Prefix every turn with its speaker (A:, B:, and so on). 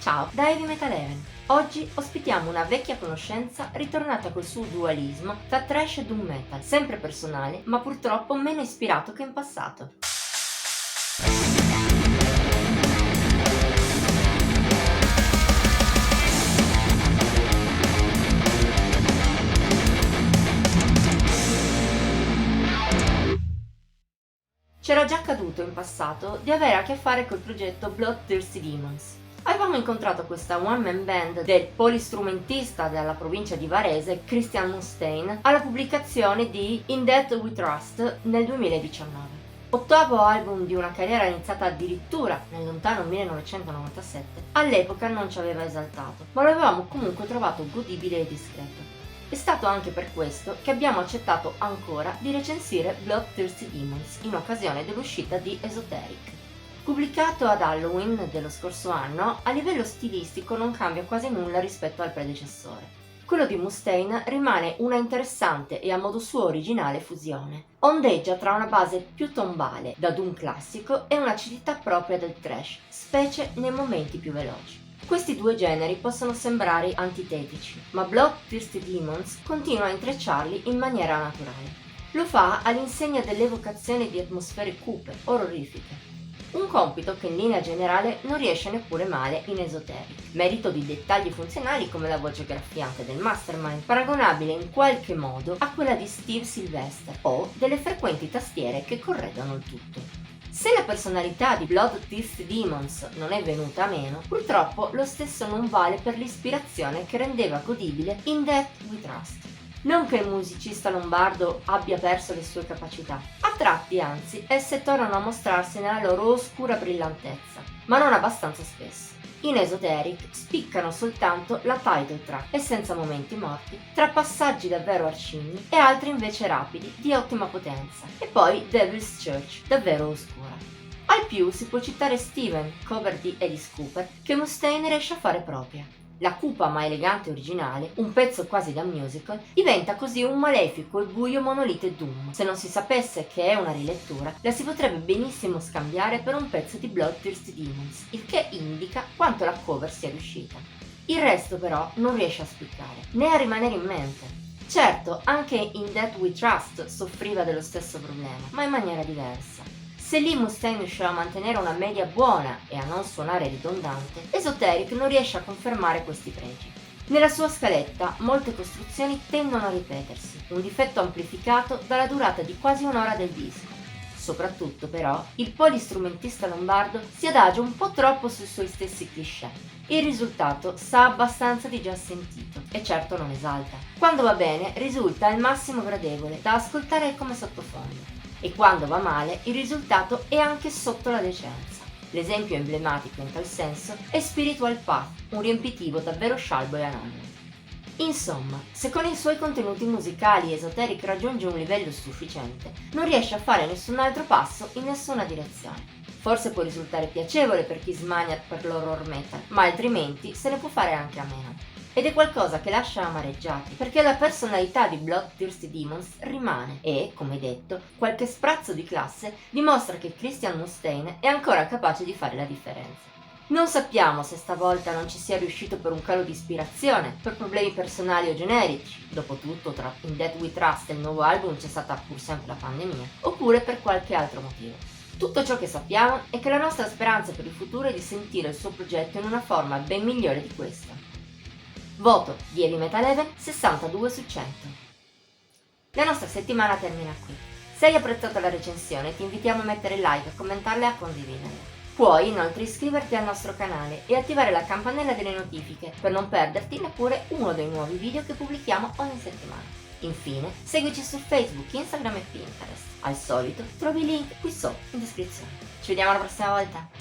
A: Ciao, da Heavy Metal Even. Oggi ospitiamo una vecchia conoscenza ritornata col suo dualismo tra thrash e doom metal, sempre personale, ma purtroppo meno ispirato che in passato. C'era già accaduto in passato di avere a che fare col progetto Bloodthirsty Demons. Avevamo incontrato questa one-man band del polistrumentista della provincia di Varese, Christian Mustaine, alla pubblicazione di In Death We Trust nel 2019. Ottavo album di una carriera iniziata addirittura nel lontano 1997, all'epoca non ci aveva esaltato, ma lo avevamo comunque trovato godibile e discreto. È stato anche per questo che abbiamo accettato ancora di recensire Bloodthirsty Demons in occasione dell'uscita di Esoteric. Pubblicato ad Halloween dello scorso anno, a livello stilistico non cambia quasi nulla rispetto al predecessore. Quello di Mustaine rimane una interessante e a modo suo originale fusione. Ondeggia tra una base più tombale, da doom classico, e un'acidità propria del thrash, specie nei momenti più veloci. Questi due generi possono sembrare antitetici, ma Bloodthirsty Demons continua a intrecciarli in maniera naturale. Lo fa all'insegna dell'evocazione di atmosfere cupe, orrorifiche. Un compito che in linea generale non riesce neppure male in Esoteric, merito di dettagli funzionali come la voce graffiante del Mastermind, paragonabile in qualche modo a quella di Steve Sylvester, o delle frequenti tastiere che correggono il tutto. Se la personalità di Bloodthirsty Demons non è venuta meno, purtroppo lo stesso non vale per l'ispirazione che rendeva godibile In Death We Trust. Non che il musicista lombardo abbia perso le sue capacità, a tratti anzi esse tornano a mostrarsi nella loro oscura brillantezza, ma non abbastanza spesso. In Esoteric spiccano soltanto la title track e senza momenti morti, tra passaggi davvero arcigni e altri invece rapidi, di ottima potenza, e poi Devil's Church, davvero oscura. Al più si può citare Steven, cover di Alice Cooper, che Mustaine riesce a fare propria. La cupa ma elegante originale, un pezzo quasi da musical, diventa così un malefico e buio monolite doom. Se non si sapesse che è una rilettura, la si potrebbe benissimo scambiare per un pezzo di Bloodthirsty Demons, il che indica quanto la cover sia riuscita. Il resto però non riesce a spiccare, né a rimanere in mente. Certo, anche In Death We Trust soffriva dello stesso problema, ma in maniera diversa. Se lì Mustaine riusciva a mantenere una media buona e a non suonare ridondante, Esoteric non riesce a confermare questi pregi. Nella sua scaletta molte costruzioni tendono a ripetersi, un difetto amplificato dalla durata di quasi un'ora del disco. Soprattutto però il polistrumentista lombardo si adagia un po' troppo sui suoi stessi cliché. Il risultato sa abbastanza di già sentito e certo non esalta. Quando va bene risulta al massimo gradevole da ascoltare come sottofondo. E quando va male il risultato è anche sotto la decenza. L'esempio emblematico in tal senso è Spiritual Path, un riempitivo davvero scialbo e anonimo. Insomma, se con i suoi contenuti musicali Esoteric raggiunge un livello sufficiente, non riesce a fare nessun altro passo in nessuna direzione. Forse può risultare piacevole per chi smania per l'horror metal, ma altrimenti se ne può fare anche a meno. Ed è qualcosa che lascia amareggiati, perché la personalità di Bloodthirsty Demons rimane e, come detto, qualche sprazzo di classe dimostra che Christian Mustaine è ancora capace di fare la differenza. Non sappiamo se stavolta non ci sia riuscito per un calo di ispirazione, per problemi personali o generici, dopotutto tra In Death We Trust e il nuovo album c'è stata pur sempre la pandemia, oppure per qualche altro motivo. Tutto ciò che sappiamo è che la nostra speranza per il futuro è di sentire il suo progetto in una forma ben migliore di questa. Voto di Heavy Metal Even 62 su 100. La nostra settimana termina qui. Se hai apprezzato la recensione ti invitiamo a mettere like, a commentarla e a condividerla. Puoi inoltre iscriverti al nostro canale e attivare la campanella delle notifiche per non perderti neppure uno dei nuovi video che pubblichiamo ogni settimana. Infine, seguici su Facebook, Instagram e Pinterest. Al solito trovi i link qui sotto in descrizione. Ci vediamo la prossima volta!